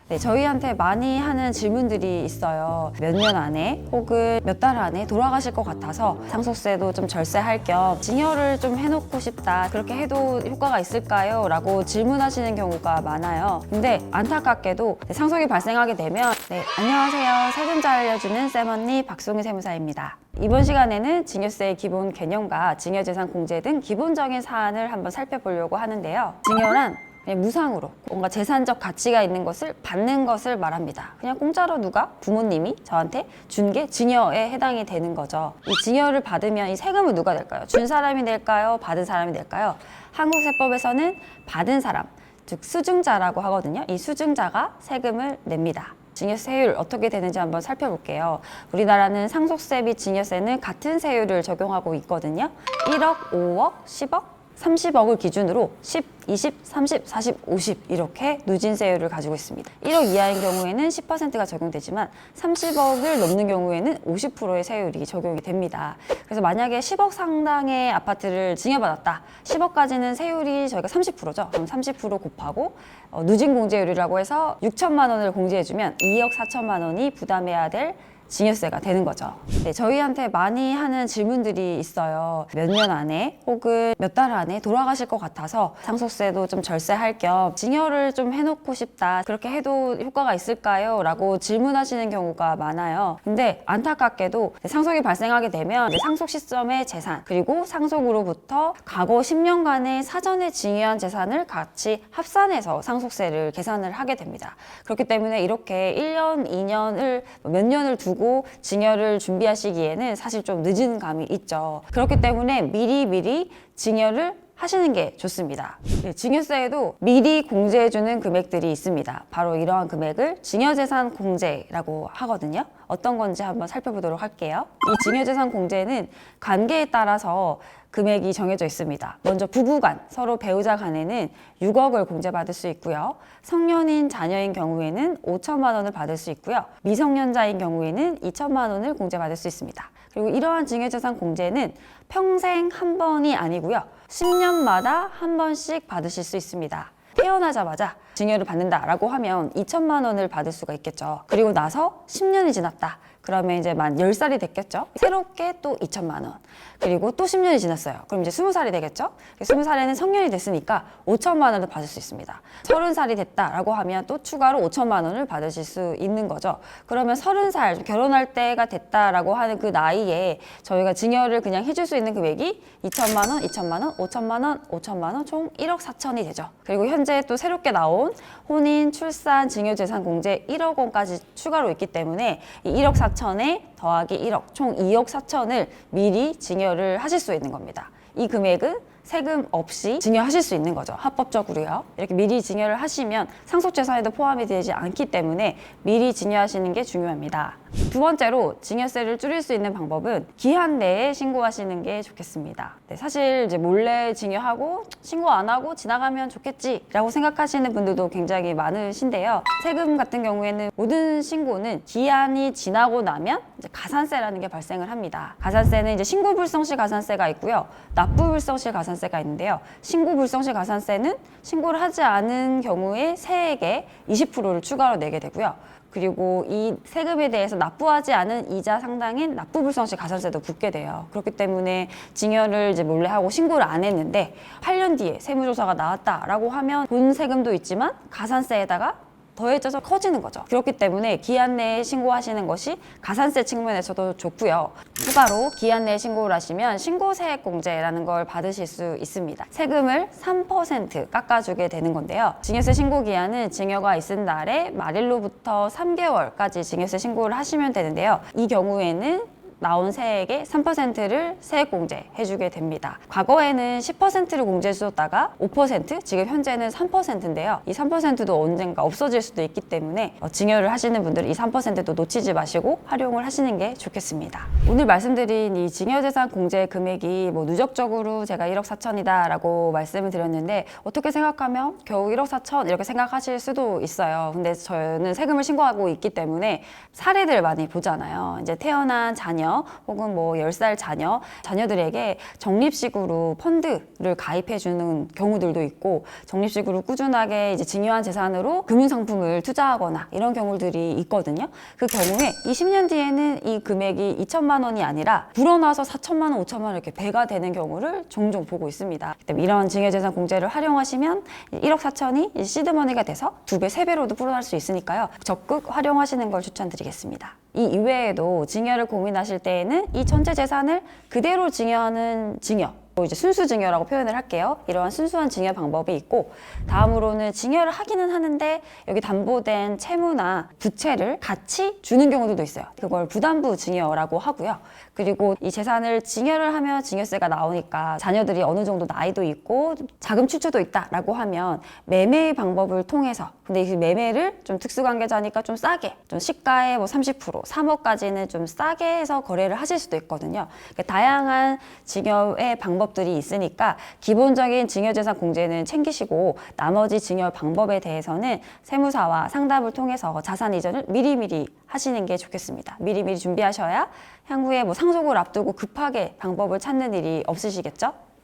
네, 저희한테 많이 하는 질문들이 있어요. 몇 년 안에 혹은 몇 달 안에 돌아가실 것 같아서 상속세도 좀 절세할 겸 증여를 좀 해놓고 싶다. 그렇게 해도 효과가 있을까요? 라고 질문하시는 경우가 많아요. 근데 안타깝게도 상속이 발생하게 되면 안녕하세요. 세금 잘 알려주는 쌤언니 박송희 세무사입니다. 이번 시간에는 증여세의 기본 개념과 증여재산 공제 등 기본적인 사안을 한번 살펴보려고 하는데요. 증여란 그냥 무상으로 뭔가 재산적 가치가 있는 것을 받는 것을 말합니다. 그냥 공짜로 누가 부모님이 저한테 준 게 증여에 해당이 되는 거죠. 이 증여를 받으면 이 세금을 누가 낼까요? 준 사람이 낼까요? 받은 사람이 낼까요? 한국세법에서는 받은 사람, 즉 수증자라고 하거든요. 이 수증자가 세금을 냅니다. 증여세율 어떻게 되는지 한번 살펴볼게요. 우리나라는 상속세 및 증여세는 같은 세율을 적용하고 있거든요. 1억, 5억, 10억, 30억을 기준으로 10, 20, 30, 40, 50 이렇게 누진세율을 가지고 있습니다. 1억 이하인 경우에는 10%가 적용되지만 30억을 넘는 경우에는 50%의 세율이 적용이 됩니다. 그래서 만약에 10억 상당의 아파트를 증여받았다. 10억까지는 세율이 저희가 30%죠. 그럼 30% 곱하고 누진공제율이라고 해서 6천만 원을 공제해주면 2억 4천만 원이 부담해야 될 증여세가 되는 거죠. 네, 저희한테 많이 하는 질문들이 있어요. 몇 년 안에 혹은 몇 달 안에 돌아가실 것 같아서 상속세도 좀 절세할 겸 증여를 좀 해놓고 싶다. 그렇게 해도 효과가 있을까요? 라고 질문하시는 경우가 많아요. 근데 안타깝게도 상속이 발생하게 되면 상속 시점의 재산 그리고 상속으로부터 과거 10년간의 사전에 증여한 재산을 같이 합산해서 상속세를 계산을 하게 됩니다. 그렇기 때문에 이렇게 1년, 2년을 몇 년을 두고 증여를 준비하시기에는 사실 좀 늦은 감이 있죠. 그렇기 때문에 미리 증여를 하시는 게 좋습니다. 증여세에도 미리 공제해주는 금액들이 있습니다. 바로 이러한 금액을 증여재산 공제라고 하거든요. 어떤 건지 한번 살펴보도록 할게요. 이 증여재산 공제는 관계에 따라서 금액이 정해져 있습니다. 먼저 부부간, 서로 배우자 간에는 6억을 공제받을 수 있고요. 성년인 자녀인 경우에는 5천만 원을 받을 수 있고요. 미성년자인 경우에는 2천만 원을 공제받을 수 있습니다. 그리고 이러한 증여재산 공제는 평생 한 번이 아니고요. 10년마다 한 번씩 받으실 수 있습니다. 태어나자마자 증여를 받는다라고 하면 2천만 원을 받을 수가 있겠죠. 그리고 나서 10년이 지났다. 그러면 이제 만 10살이 됐겠죠. 새롭게 또 2천만 원. 그리고 또 10년이 지났어요. 그럼 이제 20살이 되겠죠. 20살에는 성년이 됐으니까 5천만 원을 받을 수 있습니다. 30살이 됐다라고 하면 또 추가로 5천만 원을 받으실 수 있는 거죠. 그러면 30살, 결혼할 때가 됐다라고 하는 그 나이에 저희가 증여를 그냥 해줄 수 있는 금액이 2천만 원, 2천만 원, 5천만 원, 5천만 원, 총 1억 4천이 되죠. 그리고 현재 또 새롭게 나온 혼인, 출산, 증여재산 공제 1억 원까지 추가로 있기 때문에 이 1억 4천에 더하기 1억, 총 2억 4천을 미리 증여를 하실 수 있는 겁니다. 이 금액은 세금 없이 증여하실 수 있는 거죠. 합법적으로요. 이렇게 미리 증여를 하시면 상속재산에도 포함이 되지 않기 때문에 미리 증여하시는 게 중요합니다. 두 번째로 증여세를 줄일 수 있는 방법은 기한 내에 신고하시는 게 좋겠습니다. 사실 이제 몰래 증여하고 신고 안 하고 지나가면 좋겠지라고 생각하시는 분들도 굉장히 많으신데요. 세금 같은 경우에는 모든 신고는 기한이 지나고 나면 이제 가산세라는 게 발생을 합니다. 가산세는 이제 신고 불성시 가산세가 있고요. 납부 불성시 가산세가 있는데요. 신고 불성시 가산세는 신고를 하지 않은 경우에 세액의 20%를 추가로 내게 되고요. 그리고 이 세금에 대해서 납부하지 않은 이자 상당인 납부불성시 가산세도 붙게 돼요. 그렇기 때문에 증여를 이제 몰래 하고 신고를 안 했는데 8년 뒤에 세무조사가 나왔다라고 하면 본 세금도 있지만 가산세에다가 더해져서 커지는 거죠. 그렇기 때문에 기한 내에 신고하시는 것이 가산세 측면에서도 좋고요. 추가로 기한 내에 신고를 하시면 신고세액공제라는 걸 받으실 수 있습니다. 세금을 3% 깎아주게 되는 건데요. 증여세 신고 기한은 증여가 있은 날에 말일로부터 3개월까지 증여세 신고를 하시면 되는데요. 이 경우에는 나온 세액의 3%를 세액공제 해주게 됩니다. 과거에는 10%를 공제해 주었다가 5%, 지금 현재는 3%인데요. 이 3%도 언젠가 없어질 수도 있기 때문에 증여를 하시는 분들은 이 3%도 놓치지 마시고 활용을 하시는 게 좋겠습니다. 오늘 말씀드린 이 증여재산 공제 금액이 누적적으로 제가 1억 4천이다 라고 말씀을 드렸는데 어떻게 생각하면 겨우 1억 4천 이렇게 생각하실 수도 있어요. 근데 저는 세금을 신고하고 있기 때문에 사례들 많이 보잖아요. 이제 태어난 자녀 자녀 혹은 뭐 10살 자녀들에게 적립식으로 펀드를 가입해 주는 경우들도 있고 적립식으로 꾸준하게 이제 증여한 재산으로 금융상품을 투자하거나 이런 경우들이 있거든요. 그 경우에 20년 뒤에는 이 금액이 2천만 원이 아니라 불어나서 4천만 원, 5천만 원 이렇게 배가 되는 경우를 종종 보고 있습니다. 이런 증여재산 공제를 활용하시면 1억 4천이 시드머니가 돼서 2배, 3배로도 불어날 수 있으니까요. 적극 활용하시는 걸 추천드리겠습니다. 이 이외에도 증여를 고민하실 때에는 이 전체 재산을 그대로 증여하는 증여, 이제 순수 증여라고 표현을 할게요. 이러한 순수한 증여 방법이 있고, 다음으로는 증여를 하기는 하는데 여기 담보된 채무나 부채를 같이 주는 경우도 있어요. 그걸 부담부 증여라고 하고요. 그리고 이 재산을 증여를 하면 증여세가 나오니까 자녀들이 어느 정도 나이도 있고 자금 출처도 있다라고 하면 매매 방법을 통해서, 근데 이 매매를 좀 특수관계자니까 좀 싸게, 좀 시가의 뭐 30%, 3억까지는 좀 싸게 해서 거래를 하실 수도 있거든요. 그러니까 다양한 증여의 방법들이 있으니까 기본적인 증여재산 공제는 챙기시고 나머지 증여 방법에 대해서는 세무사와 상담을 통해서 자산 이전을 미리미리 하시는 게 좋겠습니다. 미리미리 준비하셔야 향후에 뭐 상속을 앞두고 급하게 방법을 찾는 일이 없으시겠죠?